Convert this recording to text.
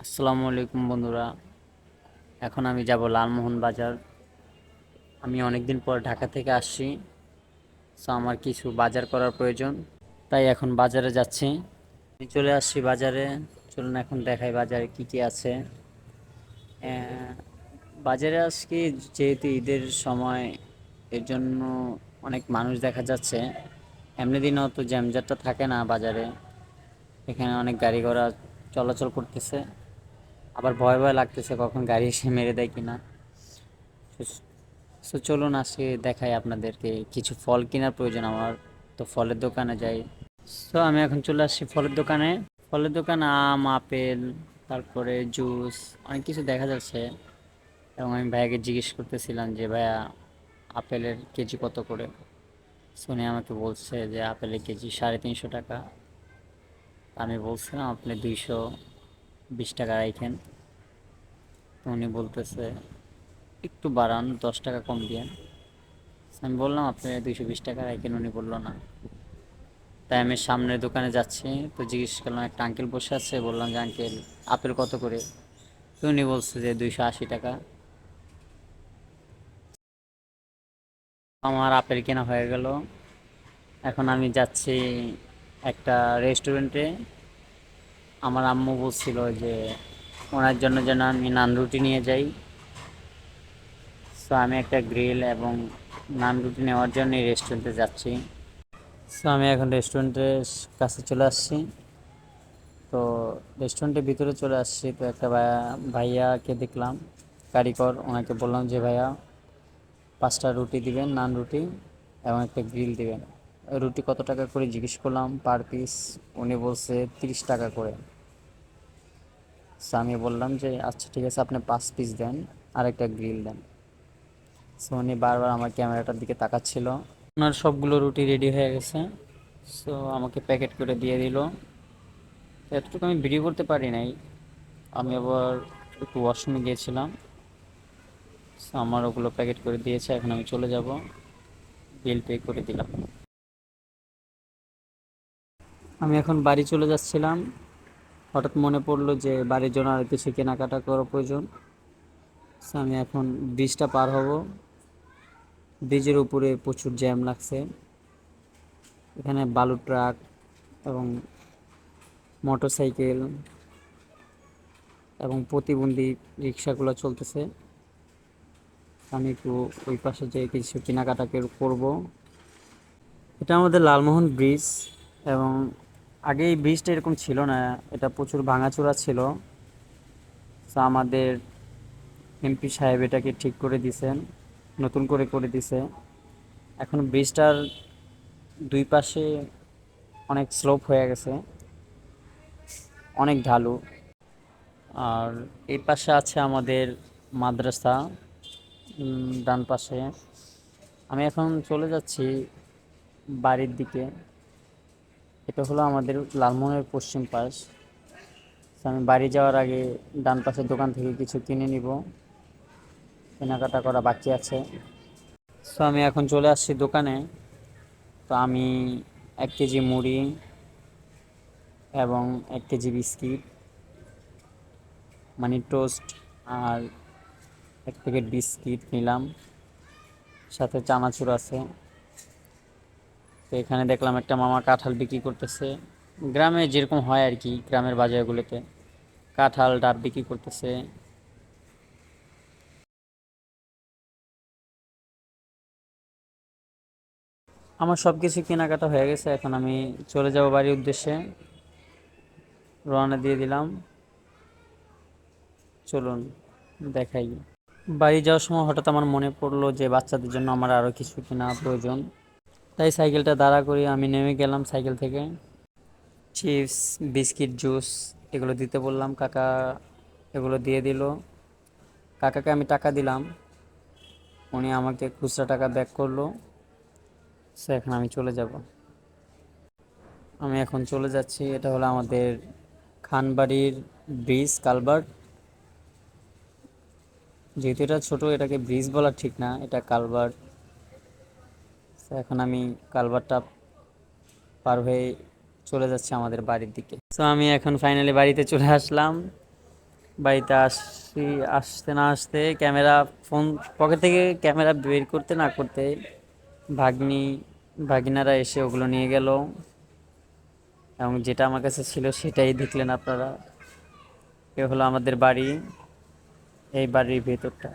আসসালামু আলাইকুম বন্ধুরা। এখন আমি যাব লালমোহন বাজার। আমি অনেক দিন পর ঢাকা থেকে আসছি, সো আমার কিছু বাজার করার প্রয়োজন, তাই এখন বাজারে যাচ্ছি। আমি চলে আসছি বাজারে। চলুন এখন দেখাই বাজারে কি কি আছে। আহ, বাজারে আজকে যেহেতু ঈদের সময়, এর জন্য অনেক মানুষ দেখা যাচ্ছে। এমনি দিন অত জ্যামজাটটা থাকে না বাজারে। এখানে অনেক গাড়ি ঘোড়া চলাচল করতেছে, আবার ভয় ভয় লাগতেছে কখন গাড়ি এসে মেরে দেয় কিনা। সো চলুন আজকে দেখাই আপনাদেরকে। কিছু ফল কেনার প্রয়োজন আমার, তো ফলের দোকানে যাই। সো আমি এখন চলে আসছি ফলের দোকানে। ফলের দোকান আম, আপেল, তারপরে জুস, অনেক কিছু দেখা যাচ্ছে। এবং আমি ভাইয়াকে জিজ্ঞেস করতেছিলাম যে ভাইয়া, আপেলের কেজি কত করে। শুনে আমাকে বলছে যে আপেলের কেজি 350 টাকা। আমি বলছিলাম আপনি 220 টাকা রাখেন। তো উনি বলতেছে একটু বাড়ান, 10 টাকা কম দিয়েন। আমি বললাম আপনি 220 টাকা রাখেন, উনি বললো না। তাই আমি সামনের দোকানে যাচ্ছি, তো জিজ্ঞেস করলাম, একটা আঙ্কেল বসে আছে, বললাম যে আঙ্কেল আপেল কত করে। তো উনি বলছে যে 280 টাকা। আমার আপেল কেনা হয়ে গেল। এখন আমি যাচ্ছি একটা রেস্টুরেন্টে। আমার আম্মু বলছিল যে ওনার জন্য যেন আমি নান রুটি নিয়ে যাই। সো আমি একটা গ্রিল এবং নান রুটি নেওয়ার জন্য এই রেস্টুরেন্টে যাচ্ছি। সো আমি এখন রেস্টুরেন্টের কাছে চলে আসছি। তো রেস্টুরেন্টের ভিতরে চলে আসছি, তো একটা ভাইয়াকে দেখলাম, কারিগর। ওনাকে বললাম যে ভাইয়া 5টা রুটি দিবেন, নান রুটি, এবং একটা গ্রিল দিবেন। রুটি কত টাকা করে জিজ্ঞেস করলাম পার পিস। উনি বলছে 30 টাকা করে। সো আমি বললাম যে আচ্ছা ঠিক আছে, আপনি 5 পিস দেন আর একটা গ্রিল দেন। সো উনি বারবার আমার ক্যামেরাটার দিকে তাকাচ্ছিল। ওনার সবগুলো রুটি রেডি হয়ে গেছে, সো আমাকে প্যাকেট করে দিয়ে দিল। এতটুকু আমি ভিডিও করতে পারি নাই। আমি আবার একটু ওয়াশরুমে গিয়েছিলাম। So, আমার ওগুলো প্যাকেট করে দিয়েছে, এখন আমি চলে যাব। বিল পে করে দিলাম। আমি এখন বাড়ি চলে যাচ্ছিলাম। হঠাৎ মনে পড়লো যে বাড়ির জন্য আর কিছু কেনাকাটা করা প্রয়োজন। So, আমি এখন ব্রিজটা পার হব। ব্রিজের উপরে প্রচুর জ্যাম লাগছে। এখানে বালু ট্রাক এবং মোটর সাইকেল এবং প্রতিবন্ধী রিক্সাগুলো চলতেছে। আমি একটু ওই পাশে যেয়ে কিছু কেনাকাটা করব। এটা আমাদের লালমোহন ব্রিজ, এবং আগে এই ব্রিজটা এরকম ছিল না। এটা প্রচুর ভাঙাচোরা ছিল। তো আমাদের এমপি সাহেব এটাকে ঠিক করে দিছেন, নতুন করে করে দিছে। এখন ব্রিজটার দুই পাশে অনেক স্লোপ হয়ে গেছে, অনেক ঢালু। আর এই পাশে আছে আমাদের মাদ্রাসা, ডান পাশে। আমি এখন চলে যাচ্ছি বাড়ির দিকে। এটা হলো আমাদের লালমোহনের পশ্চিম পাশ। তো আমি বাড়ি যাওয়ার আগে ডান পাশের দোকান থেকে কিছু কিনে নিব, কেনাকাটা করা বাকি আছে। সো আমি এখন চলে আসছি দোকানে। তো আমি 1 কেজি মুড়ি এবং 1 কেজি বিস্কিট, মানে টোস্ট, আর 1 প্যাকেট বিস্কিট নিলাম, সাথে চানাচুর আছে। তো এখানে দেখলাম একটা মামা কাঁঠাল বিক্রি করতেছে। গ্রামে যেরকম হয় আর কি, গ্রামের বাজারগুলোতে কাঁঠাল ডাব বিক্রি করতেছে। আমার সব কিছু কেনাকাটা হয়ে গেছে, এখন আমি চলে যাব বাড়ির উদ্দেশ্যে। রওনা দিয়ে দিলাম। চলুন দেখাই। বাড়ি যাওয়ার সময় হঠাৎ আমার মনে পড়লো যে বাচ্চাদের জন্য আমার আরও কিছু কেনা প্রয়োজন। তাই সাইকেলটা দাঁড়া করি, আমি নেমে গেলাম সাইকেল থেকে। চিপস, বিস্কিট, জুস এগুলো দিতে বললাম। কাকা এগুলো দিয়ে দিল। কাকাকে আমি টাকা দিলাম, উনি আমাকে খুচরা টাকা ব্যাক করলো। সো এখন আমি চলে যাব। আমি এখন চলে যাচ্ছি। এটা হলো আমাদের খানবাড়ির ব্রিজ কালভার্ট। যেহেতু এটা ছোট, এটাকে ব্রিজ বলা ঠিক না, এটা কালভার্ট। তো এখন আমি কালভার্টটা পার হয়ে চলে যাচ্ছে আমাদের বাড়ির দিকে। তো আমি এখন ফাইনালি বাড়িতে চলে আসলাম। বাড়িতে আসতে না আসতে ক্যামেরা, ফোন পকেট থেকে ক্যামেরা বের করতে না করতে ভাগ্নি ভাগিনারা এসে ওগুলো নিয়ে গেল, এবং যেটা আমার কাছে ছিল সেটাই দেখলেন আপনারা। এ হলো আমাদের বাড়ি, এই বাড়ির ভেতরটা।